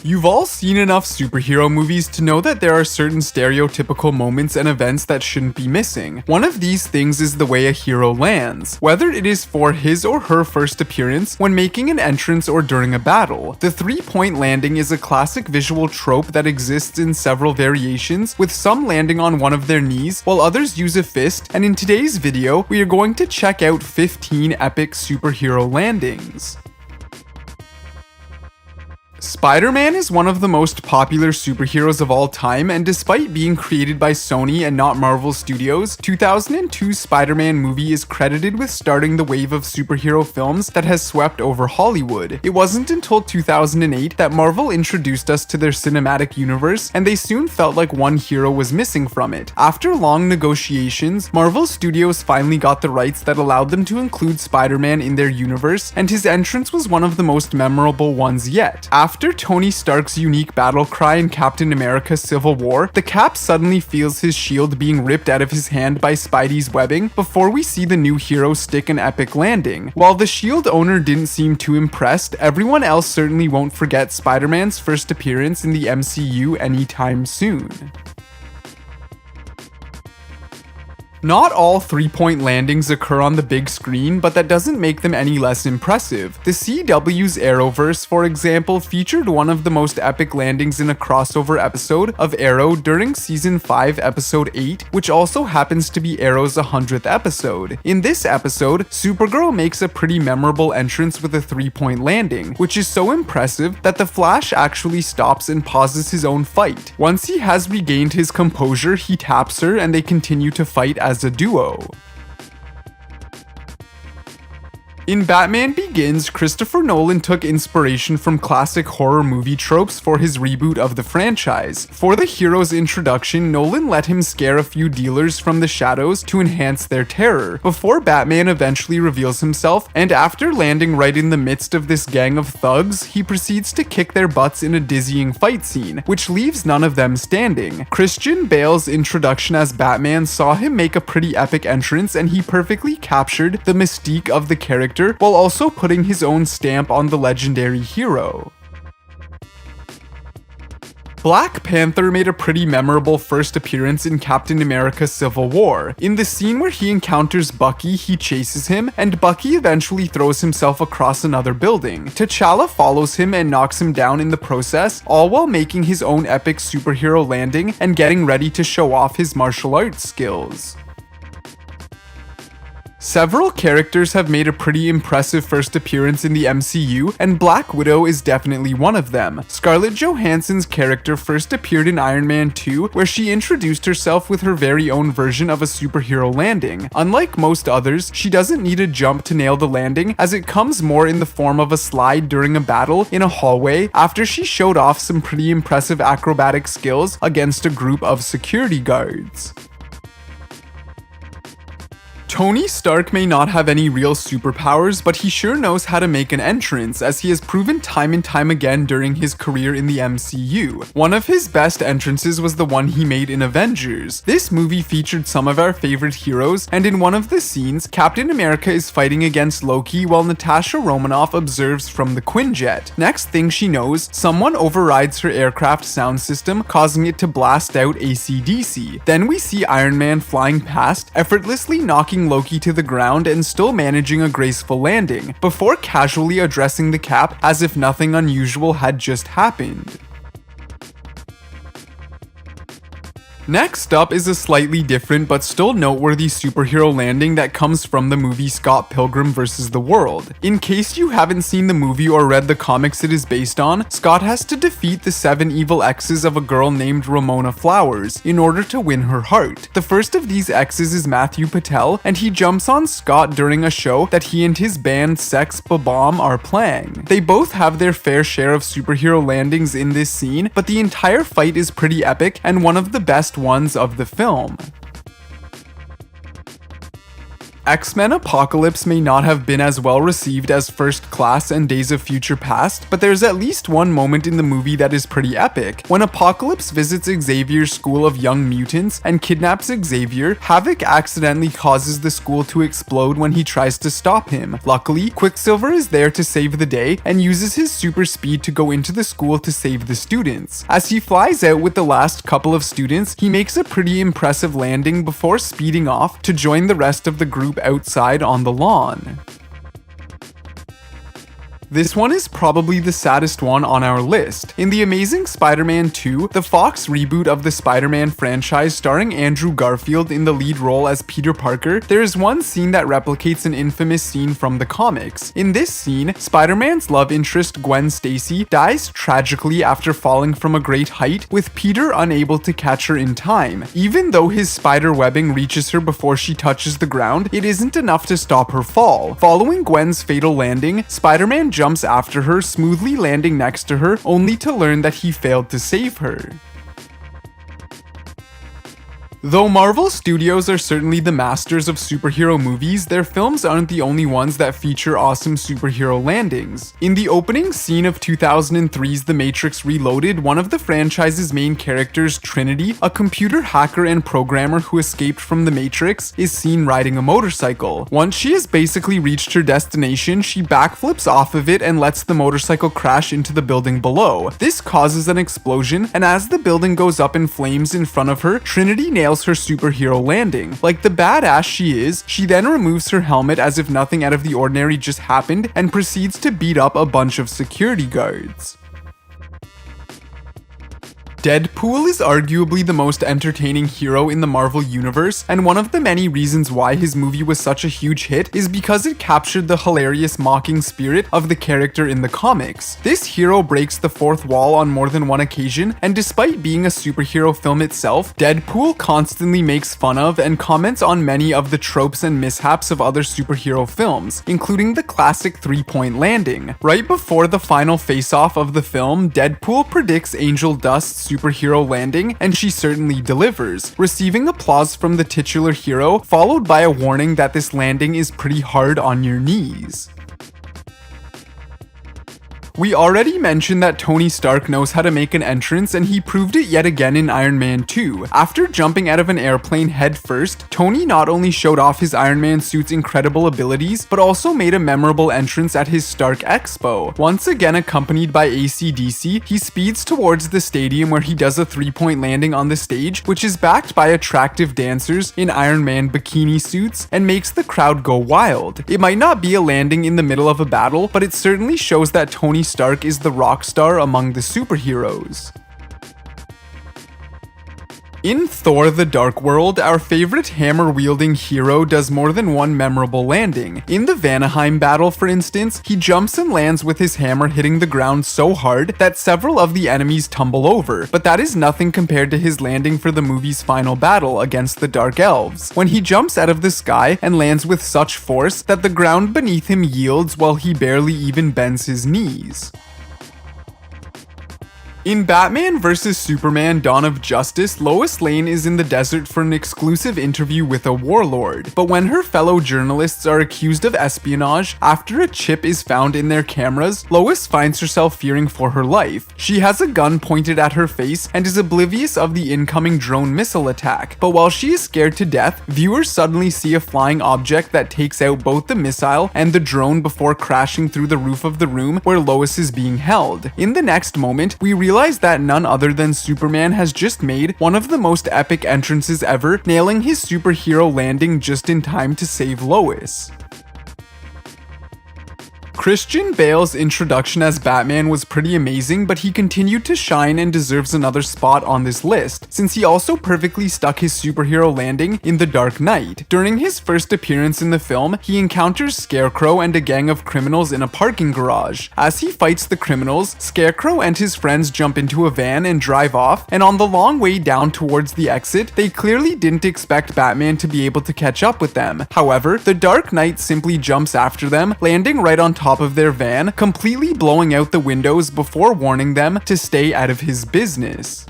You've all seen enough superhero movies to know that there are certain stereotypical moments and events that shouldn't be missing. One of these things is the way a hero lands, whether it is for his or her first appearance, when making an entrance, or during a battle. The three-point landing is a classic visual trope that exists in several variations, with some landing on one of their knees while others use a fist, and in today's video, we are going to check out 15 epic superhero landings. Spider-Man is one of the most popular superheroes of all time, and despite being created by Sony and not Marvel Studios, 2002's Spider-Man movie is credited with starting the wave of superhero films that has swept over Hollywood. It wasn't until 2008 that Marvel introduced us to their cinematic universe, and they soon felt like one hero was missing from it. After long negotiations, Marvel Studios finally got the rights that allowed them to include Spider-Man in their universe, and his entrance was one of the most memorable ones yet. After Tony Stark's unique battle cry in Captain America: Civil War, the Cap suddenly feels his shield being ripped out of his hand by Spidey's webbing before we see the new hero stick an epic landing. While the shield owner didn't seem too impressed, everyone else certainly won't forget Spider-Man's first appearance in the MCU anytime soon. Not all three-point landings occur on the big screen, but that doesn't make them any less impressive. The CW's Arrowverse, for example, featured one of the most epic landings in a crossover episode of Arrow during Season 5, Episode 8, which also happens to be Arrow's 100th episode. In this episode, Supergirl makes a pretty memorable entrance with a three-point landing, which is so impressive that the Flash actually stops and pauses his own fight. Once he has regained his composure, he taps her and they continue to fight as a duo. In Batman Begins, Christopher Nolan took inspiration from classic horror movie tropes for his reboot of the franchise. For the hero's introduction, Nolan let him scare a few dealers from the shadows to enhance their terror, before Batman eventually reveals himself, and after landing right in the midst of this gang of thugs, he proceeds to kick their butts in a dizzying fight scene, which leaves none of them standing. Christian Bale's introduction as Batman saw him make a pretty epic entrance, and he perfectly captured the mystique of the character while also putting his own stamp on the legendary hero. Black Panther made a pretty memorable first appearance in Captain America: Civil War. In the scene where he encounters Bucky, he chases him, and Bucky eventually throws himself across another building. T'Challa follows him and knocks him down in the process, all while making his own epic superhero landing and getting ready to show off his martial arts skills. Several characters have made a pretty impressive first appearance in the MCU, and Black Widow is definitely one of them. Scarlett Johansson's character first appeared in Iron Man 2, where she introduced herself with her very own version of a superhero landing. Unlike most others, she doesn't need a jump to nail the landing, as it comes more in the form of a slide during a battle in a hallway after she showed off some pretty impressive acrobatic skills against a group of security guards. Tony Stark may not have any real superpowers, but he sure knows how to make an entrance, as he has proven time and time again during his career in the MCU. One of his best entrances was the one he made in Avengers. This movie featured some of our favorite heroes, and in one of the scenes, Captain America is fighting against Loki while Natasha Romanoff observes from the Quinjet. Next thing she knows, someone overrides her aircraft sound system, causing it to blast out AC/DC. Then we see Iron Man flying past, effortlessly knocking Loki to the ground and still managing a graceful landing, before casually addressing the Cap as if nothing unusual had just happened. Next up is a slightly different but still noteworthy superhero landing that comes from the movie Scott Pilgrim vs. the World. In case you haven't seen the movie or read the comics it is based on, Scott has to defeat the 7 evil exes of a girl named Ramona Flowers in order to win her heart. The first of these exes is Matthew Patel, and he jumps on Scott during a show that he and his band Sex Bob-omb are playing. They both have their fair share of superhero landings in this scene, but the entire fight is pretty epic and one of the best ones of the film. X-Men Apocalypse may not have been as well received as First Class and Days of Future Past, but there's at least one moment in the movie that is pretty epic. When Apocalypse visits Xavier's school of young mutants and kidnaps Xavier, Havoc accidentally causes the school to explode when he tries to stop him. Luckily, Quicksilver is there to save the day and uses his super speed to go into the school to save the students. As he flies out with the last couple of students, he makes a pretty impressive landing before speeding off to join the rest of the group outside on the lawn. This one is probably the saddest one on our list. In The Amazing Spider-Man 2, the Fox reboot of the Spider-Man franchise starring Andrew Garfield in the lead role as Peter Parker, there is one scene that replicates an infamous scene from the comics. In this scene, Spider-Man's love interest Gwen Stacy dies tragically after falling from a great height, with Peter unable to catch her in time. Even though his spider webbing reaches her before she touches the ground, it isn't enough to stop her fall. Following Gwen's fatal landing, Spider-Man jumps after her, smoothly landing next to her, only to learn that he failed to save her. Though Marvel Studios are certainly the masters of superhero movies, their films aren't the only ones that feature awesome superhero landings. In the opening scene of 2003's The Matrix Reloaded, one of the franchise's main characters, Trinity, a computer hacker and programmer who escaped from the Matrix, is seen riding a motorcycle. Once she has basically reached her destination, she backflips off of it and lets the motorcycle crash into the building below. This causes an explosion, and as the building goes up in flames in front of her, Trinity nails her superhero landing. Like the badass she is, she then removes her helmet as if nothing out of the ordinary just happened and proceeds to beat up a bunch of security guards. Deadpool is arguably the most entertaining hero in the Marvel Universe, and one of the many reasons why his movie was such a huge hit is because it captured the hilarious mocking spirit of the character in the comics. This hero breaks the fourth wall on more than one occasion, and despite being a superhero film itself, Deadpool constantly makes fun of and comments on many of the tropes and mishaps of other superhero films, including the classic three-point landing. Right before the final face-off of the film, Deadpool predicts Angel Dust's superhero landing, and she certainly delivers, receiving applause from the titular hero, followed by a warning that this landing is pretty hard on your knees. We already mentioned that Tony Stark knows how to make an entrance, and he proved it yet again in Iron Man 2. After jumping out of an airplane head first, Tony not only showed off his Iron Man suit's incredible abilities, but also made a memorable entrance at his Stark Expo. Once again accompanied by AC/DC, he speeds towards the stadium where he does a three-point landing on the stage, which is backed by attractive dancers in Iron Man bikini suits, and makes the crowd go wild. It might not be a landing in the middle of a battle, but it certainly shows that Tony Stark is the rock star among the superheroes. In Thor: The Dark World, our favorite hammer-wielding hero does more than one memorable landing. In the Vanaheim battle, for instance, he jumps and lands with his hammer hitting the ground so hard that several of the enemies tumble over, but that is nothing compared to his landing for the movie's final battle against the Dark Elves, when he jumps out of the sky and lands with such force that the ground beneath him yields while he barely even bends his knees. In Batman vs Superman: Dawn of Justice, Lois Lane is in the desert for an exclusive interview with a warlord, but when her fellow journalists are accused of espionage after a chip is found in their cameras, Lois finds herself fearing for her life. She has a gun pointed at her face and is oblivious of the incoming drone missile attack, but while she is scared to death, viewers suddenly see a flying object that takes out both the missile and the drone before crashing through the roof of the room where Lois is being held. In the next moment, we realize that none other than Superman has just made one of the most epic entrances ever, nailing his superhero landing just in time to save Lois. Christian Bale's introduction as Batman was pretty amazing, but he continued to shine and deserves another spot on this list, since he also perfectly stuck his superhero landing in The Dark Knight. During his first appearance in the film, he encounters Scarecrow and a gang of criminals in a parking garage. As he fights the criminals, Scarecrow and his friends jump into a van and drive off, and on the long way down towards the exit, they clearly didn't expect Batman to be able to catch up with them. However, The Dark Knight simply jumps after them, landing right on top of their van, completely blowing out the windows before warning them to stay out of his business.